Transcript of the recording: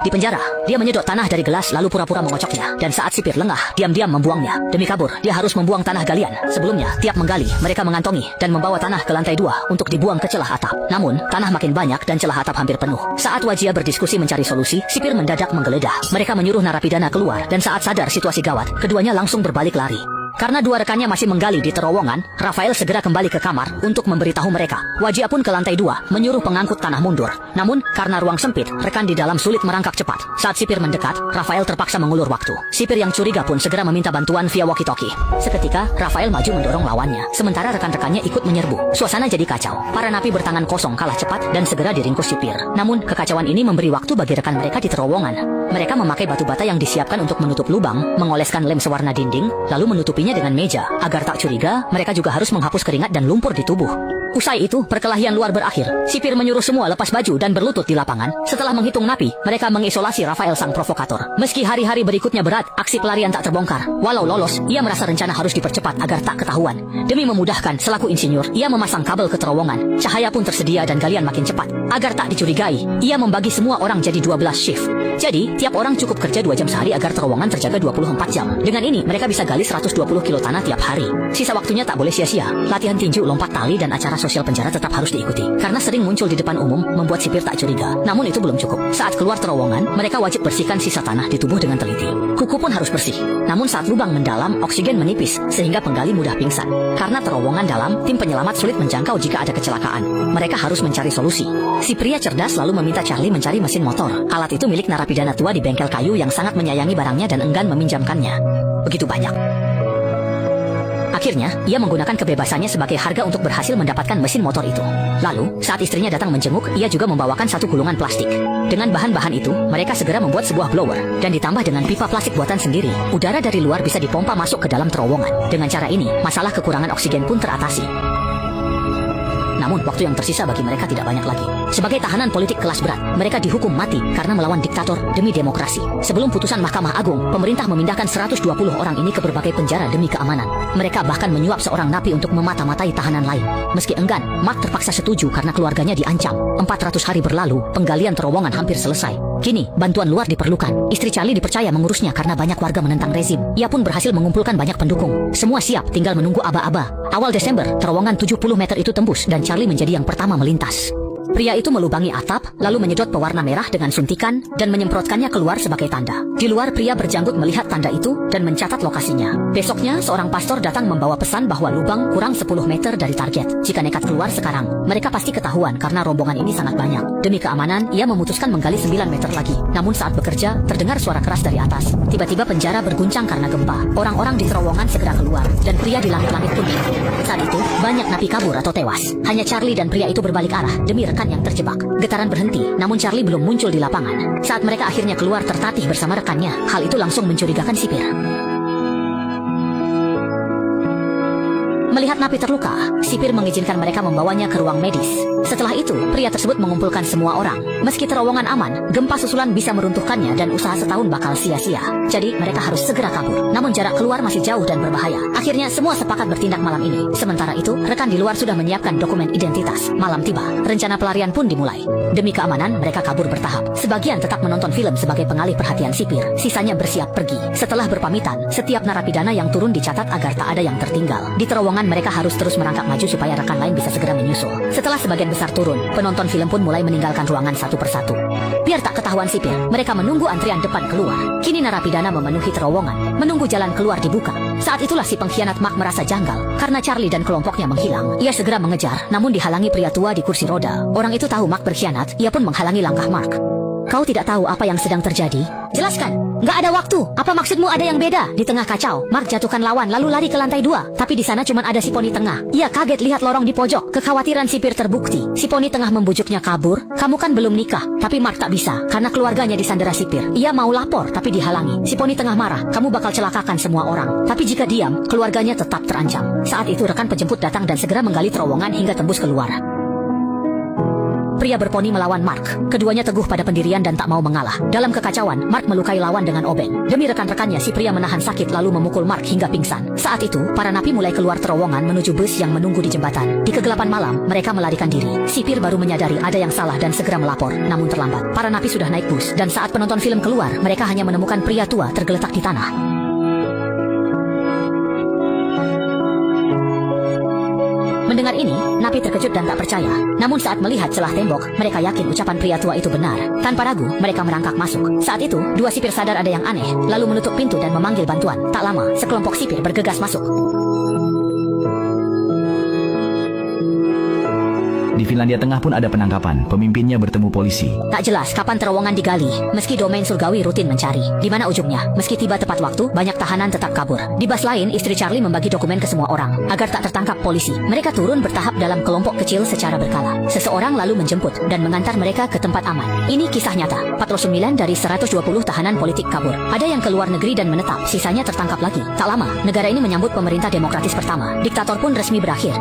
Di penjara, dia menyedot tanah dari gelas lalu pura-pura mengocoknya. Dan saat sipir lengah, diam-diam membuangnya. Demi kabur, dia harus membuang tanah galian. Sebelumnya, tiap menggali, mereka mengantongi dan membawa tanah ke lantai 2 untuk dibuang ke celah atap. Namun, tanah makin banyak dan celah atap hampir penuh. Saat Wajia berdiskusi mencari solusi, sipir mendadak menggeledah. Mereka menyuruh narapidana keluar dan saat sadar situasi gawat, keduanya langsung berbalik lari. Karena dua rekannya masih menggali di terowongan, Rafael segera kembali ke kamar untuk memberitahu mereka. Wajia pun ke lantai 2, menyuruh pengangkut tanah mundur. Namun, karena ruang sempit, rekan di dalam sulit merangkak cepat. Saat sipir mendekat, Rafael terpaksa mengulur waktu. Sipir yang curiga pun segera meminta bantuan via walkie-talkie. Seketika, Rafael maju mendorong lawannya, sementara rekan-rekannya ikut menyerbu. Suasana jadi kacau. Para napi bertangan kosong kalah cepat dan segera diringkus sipir. Namun, kekacauan ini memberi waktu bagi rekan mereka di terowongan. Mereka memakai batu bata yang disiapkan untuk menutup lubang, mengoleskan lem sewarna dinding, lalu menutupinya dengan meja. Agar tak curiga, mereka juga harus menghapus keringat dan lumpur di tubuh. Usai itu, perkelahian luar berakhir. Sipir menyuruh semua lepas baju dan berlutut di lapangan. Setelah menghitung napi, mereka mengisolasi Rafael sang provokator. Meski hari-hari berikutnya berat, aksi pelarian tak terbongkar. Walau lolos, ia merasa rencana harus dipercepat agar tak ketahuan. Demi memudahkan, selaku insinyur, ia memasang kabel ke terowongan. Cahaya pun tersedia dan galian makin cepat. Agar tak dicurigai, ia membagi semua orang jadi 12 shift. Jadi, tiap orang cukup kerja 2 jam sehari agar terowongan terjaga 24 jam. Dengan ini, mereka bisa gali 120 kilo tanah tiap hari. Sisa waktunya tak boleh sia-sia. Latihan tinju, lompat tali, dan acara sosial penjara tetap harus diikuti. Karena sering muncul di depan umum, membuat sipir tak curiga. Namun itu belum cukup. Saat keluar terowongan, mereka wajib bersihkan sisa tanah di tubuh dengan teliti. Kuku pun harus bersih. Namun saat lubang mendalam, oksigen menipis, sehingga penggali mudah pingsan. Karena terowongan dalam, tim penyelamat sulit menjangkau jika ada kecelakaan. Mereka harus mencari solusi. Si pria cerdas lalu meminta Charlie mencari mesin motor. Alat itu milik narapidana tua di bengkel kayu yang sangat menyayangi barangnya dan enggan meminjamkannya. Begitu banyak. Akhirnya, ia menggunakan kebebasannya sebagai harga untuk berhasil mendapatkan mesin motor itu. Lalu, saat istrinya datang menjenguk, ia juga membawakan satu gulungan plastik. Dengan bahan-bahan itu, mereka segera membuat sebuah blower, dan ditambah dengan pipa plastik buatan sendiri. Udara dari luar bisa dipompa masuk ke dalam terowongan. Dengan cara ini, masalah kekurangan oksigen pun teratasi. Namun, waktu yang tersisa bagi mereka tidak banyak lagi. Sebagai tahanan politik kelas berat, mereka dihukum mati karena melawan diktator demi demokrasi. Sebelum putusan Mahkamah Agung, pemerintah memindahkan 120 orang ini ke berbagai penjara demi keamanan. Mereka bahkan menyuap seorang napi untuk memata-matai tahanan lain. Meski enggan, Mark terpaksa setuju karena keluarganya diancam. 400 hari berlalu, penggalian terowongan hampir selesai. Kini, bantuan luar diperlukan. Istri Charlie dipercaya mengurusnya karena banyak warga menentang rezim. Ia pun berhasil mengumpulkan banyak pendukung. Semua siap, tinggal menunggu aba-aba. Awal Desember, terowongan 70 meter itu tembus dan Charlie menjadi yang pertama melintas. Pria itu melubangi atap, lalu menyedot pewarna merah dengan suntikan, dan menyemprotkannya keluar sebagai tanda. Di luar, pria berjanggut melihat tanda itu, dan mencatat lokasinya. Besoknya, seorang pastor datang membawa pesan bahwa lubang kurang 10 meter dari target. Jika nekat keluar sekarang, mereka pasti ketahuan karena rombongan ini sangat banyak. Demi keamanan, ia memutuskan menggali 9 meter lagi. Namun saat bekerja, terdengar suara keras dari atas. Tiba-tiba penjara berguncang karena gempa. Orang-orang di terowongan segera keluar, dan pria di langit-langit pun hilang. Saat itu, banyak napi kabur atau tewas. Hanya Charlie dan pria itu berbalik arah, demi rekan yang terjebak. Getaran berhenti, namun Charlie belum muncul di lapangan. Saat mereka akhirnya keluar tertatih bersama rekannya, hal itu langsung mencurigakan sipir. Melihat napi terluka, sipir mengizinkan mereka membawanya ke ruang medis. Setelah itu, pria tersebut mengumpulkan semua orang. Meski terowongan aman, gempa susulan bisa meruntuhkannya dan usaha setahun bakal sia-sia. Jadi, mereka harus segera kabur. Namun jarak keluar masih jauh dan berbahaya. Akhirnya, semua sepakat bertindak malam ini. Sementara itu, rekan di luar sudah menyiapkan dokumen identitas. Malam tiba, rencana pelarian pun dimulai. Demi keamanan, mereka kabur bertahap. Sebagian tetap menonton film sebagai pengalih perhatian sipir. Sisanya bersiap pergi. Setelah berpamitan, setiap narapidana yang turun dicatat agar tak ada yang tertinggal. Di terowongan mereka harus terus merangkak maju supaya rekan lain bisa segera menyusul. Setelah sebagian besar turun, penonton film pun mulai meninggalkan ruangan satu persatu. Biar tak ketahuan sipir, mereka menunggu antrian depan keluar. Kini narapidana memenuhi terowongan, menunggu jalan keluar dibuka. Saat itulah si pengkhianat Mark merasa janggal karena Charlie dan kelompoknya menghilang. Ia segera mengejar, namun dihalangi pria tua di kursi roda. Orang itu tahu Mark berkhianat, ia pun menghalangi langkah Mark. Kau tidak tahu apa yang sedang terjadi? Jelaskan. Nggak ada waktu. Apa maksudmu ada yang beda? Di tengah kacau, Mark jatuhkan lawan lalu lari ke lantai 2. Tapi di sana cuma ada si Poni tengah. Ia kaget lihat lorong di pojok. Kekhawatiran sipir terbukti. Si Poni tengah membujuknya kabur. Kamu kan belum nikah. Tapi Mark tak bisa karena keluarganya disandera sipir. Ia mau lapor tapi dihalangi. Si Poni tengah marah. Kamu bakal celakakan semua orang. Tapi jika diam, keluarganya tetap terancam. Saat itu rekan penjemput datang dan segera menggali terowongan hingga tembus keluar. pria berponi melawan Mark. Keduanya teguh pada pendirian dan tak mau mengalah. Dalam kekacauan, Mark melukai lawan dengan obeng. Demi rekan-rekannya, si pria menahan sakit lalu memukul Mark hingga pingsan. Saat itu, para napi mulai keluar terowongan menuju bus yang menunggu di jembatan. Di kegelapan malam, mereka melarikan diri. Sipir baru menyadari ada yang salah dan segera melapor, namun terlambat. Para napi sudah naik bus, dan saat penonton film keluar, mereka hanya menemukan pria tua tergeletak di tanah. Mendengar ini, napi terkejut dan tak percaya. Namun saat melihat celah tembok, mereka yakin ucapan pria tua itu benar. Tanpa ragu, mereka merangkak masuk. Saat itu, dua sipir sadar ada yang aneh, lalu menutup pintu dan memanggil bantuan. Tak lama, sekelompok sipir bergegas masuk. Di Finlandia Tengah pun ada penangkapan. Pemimpinnya bertemu polisi. Tak jelas kapan terowongan digali, meski domain surgawi rutin mencari. Di mana ujungnya? Meski tiba tepat waktu, banyak tahanan tetap kabur. Di bus lain, istri Charlie membagi dokumen ke semua orang, agar tak tertangkap polisi. Mereka turun bertahap dalam kelompok kecil secara berkala. Seseorang lalu menjemput dan mengantar mereka ke tempat aman. Ini kisah nyata. 49 dari 120 tahanan politik kabur. Ada yang keluar negeri dan menetap, sisanya tertangkap lagi. Tak lama, negara ini menyambut pemerintah demokratis pertama. Diktator pun resmi berakhir.